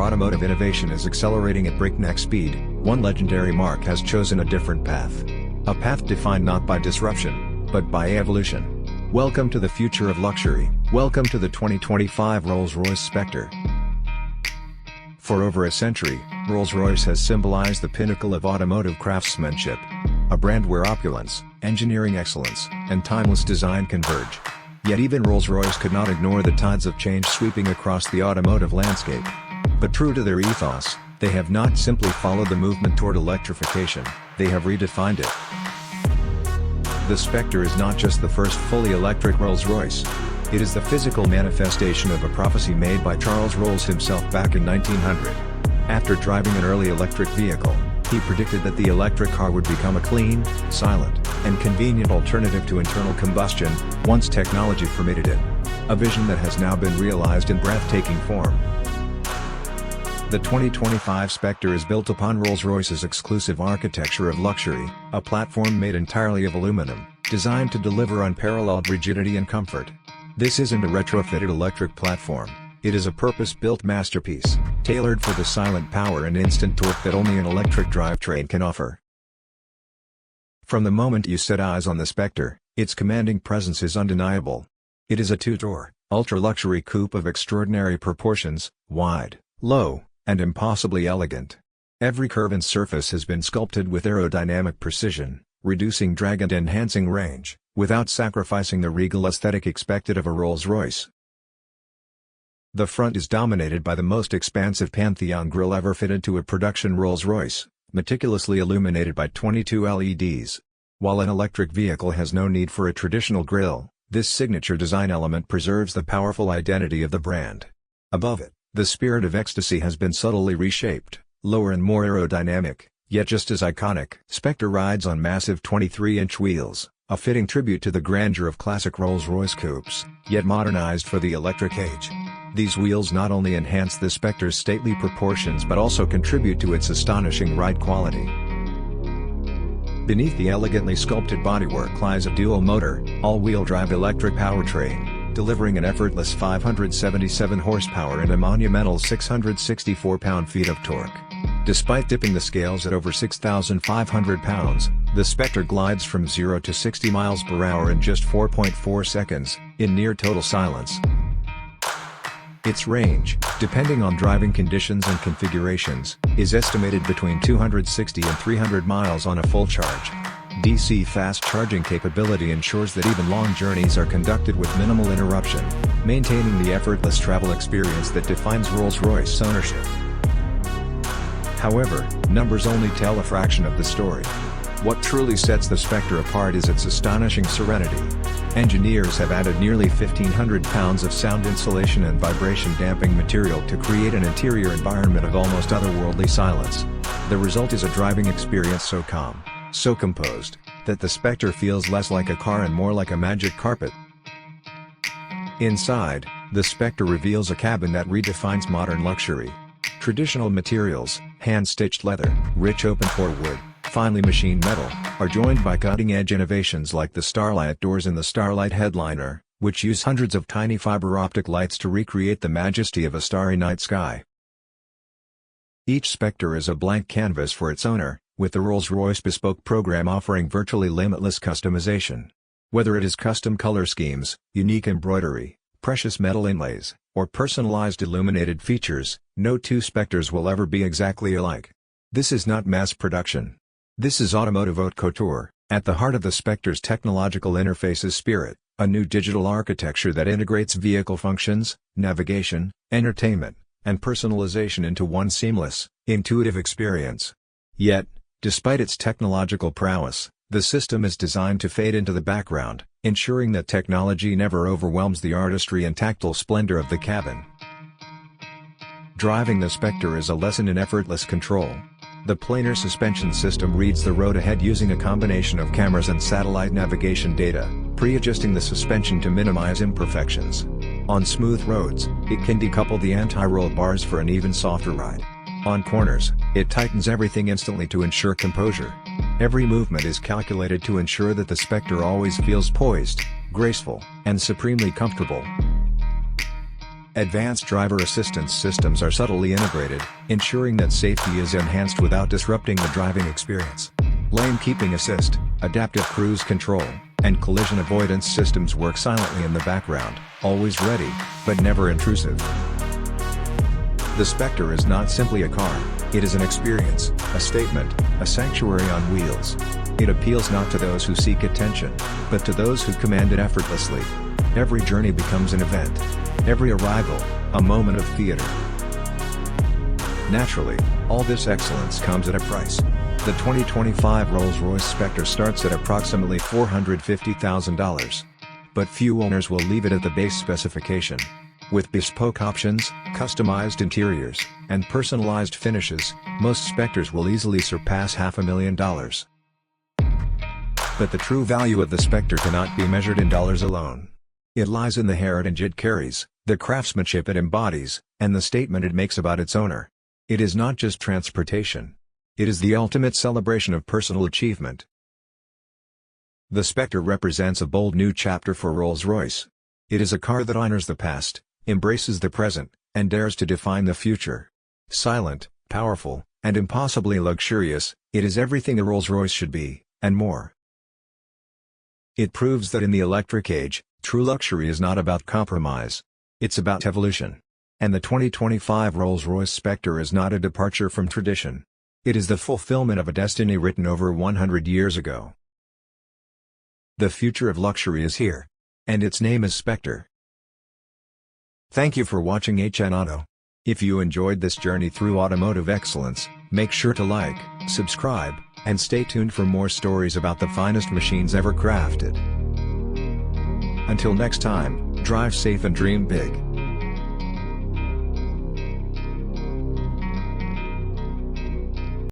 automotive innovation is accelerating at breakneck speed, one legendary marque has chosen a different path. A path defined not by disruption, but by evolution. Welcome to the future of luxury, welcome to the 2025 Rolls-Royce Spectre. For over a century, Rolls-Royce has symbolized the pinnacle of automotive craftsmanship. A brand where opulence, engineering excellence, and timeless design converge. Yet even Rolls-Royce could not ignore the tides of change sweeping across the automotive landscape. But true to their ethos, they have not simply followed the movement toward electrification, they have redefined it. The Spectre is not just the first fully electric Rolls-Royce. It is the physical manifestation of a prophecy made by Charles Rolls himself back in 1900. After driving an early electric vehicle, he predicted that the electric car would become a clean, silent, and convenient alternative to internal combustion, once technology permitted it. A vision that has now been realized in breathtaking form. The 2025 Spectre is built upon Rolls-Royce's exclusive architecture of luxury, a platform made entirely of aluminum, designed to deliver unparalleled rigidity and comfort. This isn't a retrofitted electric platform, it is a purpose-built masterpiece, tailored for the silent power and instant torque that only an electric drivetrain can offer. From the moment you set eyes on the Spectre, its commanding presence is undeniable. It is a two-door, ultra-luxury coupe of extraordinary proportions, wide, low, and impossibly elegant. Every curve and surface has been sculpted with aerodynamic precision, reducing drag and enhancing range, without sacrificing the regal aesthetic expected of a Rolls-Royce. The front is dominated by the most expansive Pantheon grille ever fitted to a production Rolls-Royce, meticulously illuminated by 22 LEDs. While an electric vehicle has no need for a traditional grille, this signature design element preserves the powerful identity of the brand. Above it, the spirit of ecstasy has been subtly reshaped, lower and more aerodynamic, yet just as iconic. Spectre rides on massive 23-inch wheels, a fitting tribute to the grandeur of classic Rolls-Royce coupes, yet modernized for the electric age. These wheels not only enhance the Spectre's stately proportions but also contribute to its astonishing ride quality. Beneath the elegantly sculpted bodywork lies a dual-motor, all-wheel drive electric powertrain, delivering an effortless 577 horsepower and a monumental 664 pound-feet of torque. Despite tipping the scales at over 6,500 pounds, the Spectre glides from 0 to 60 miles per hour in just 4.4 seconds, in near total silence. Its range, depending on driving conditions and configurations, is estimated between 260 and 300 miles on a full charge. DC fast charging capability ensures that even long journeys are conducted with minimal interruption, maintaining the effortless travel experience that defines Rolls-Royce ownership. However, numbers only tell a fraction of the story. What truly sets the Spectre apart is its astonishing serenity. Engineers have added nearly 1,500 pounds of sound insulation and vibration damping material to create an interior environment of almost otherworldly silence. The result is a driving experience so calm, so composed, that the Spectre feels less like a car and more like a magic carpet. Inside, the Spectre reveals a cabin that redefines modern luxury. Traditional materials, hand-stitched leather, rich open-pore wood, finely machined metal, are joined by cutting-edge innovations like the Starlight doors and the Starlight Headliner, which use hundreds of tiny fiber optic lights to recreate the majesty of a starry night sky. Each Spectre is a blank canvas for its owner, with the Rolls-Royce Bespoke program offering virtually limitless customization. Whether it is custom color schemes, unique embroidery, precious metal inlays, or personalized illuminated features, no two Spectres will ever be exactly alike. This is not mass production. This is automotive haute couture. At the heart of the Spectre's technological interface is Spirit, a new digital architecture that integrates vehicle functions, navigation, entertainment, and personalization into one seamless, intuitive experience. Yet, despite its technological prowess, the system is designed to fade into the background, ensuring that technology never overwhelms the artistry and tactile splendor of the cabin. Driving the Spectre is a lesson in effortless control. The planar suspension system reads the road ahead using a combination of cameras and satellite navigation data, pre-adjusting the suspension to minimize imperfections. On smooth roads, it can decouple the anti-roll bars for an even softer ride. On corners, it tightens everything instantly to ensure composure. Every movement is calculated to ensure that the Spectre always feels poised, graceful, and supremely comfortable. Advanced driver assistance systems are subtly integrated, ensuring that safety is enhanced without disrupting the driving experience. Lane keeping assist, adaptive cruise control, and collision avoidance systems work silently in the background, always ready, but never intrusive. The Spectre is not simply a car, it is an experience, a statement, a sanctuary on wheels. It appeals not to those who seek attention, but to those who command it effortlessly. Every journey becomes an event. Every arrival, a moment of theater. Naturally, all this excellence comes at a price. The 2025 Rolls-Royce Spectre starts at approximately $450,000. But few owners will leave it at the base specification. With bespoke options, customized interiors, and personalized finishes, most Spectres will easily surpass $500,000. But the true value of the Spectre cannot be measured in dollars alone. It lies in the heritage it carries, the craftsmanship it embodies, and the statement it makes about its owner. It is not just transportation. It is the ultimate celebration of personal achievement. The Spectre represents a bold new chapter for Rolls-Royce. It is a car that honors the past, embraces the present, and dares to define the future. Silent, powerful, and impossibly luxurious, it is everything a Rolls-Royce should be, and more. It proves that in the electric age, true luxury is not about compromise. It's about evolution. And the 2025 Rolls-Royce Spectre is not a departure from tradition. It is the fulfillment of a destiny written over 100 years ago. The future of luxury is here. And its name is Spectre. Thank you for watching HN Auto. If you enjoyed this journey through automotive excellence, make sure to like, subscribe, and stay tuned for more stories about the finest machines ever crafted. Until next time, drive safe and dream big.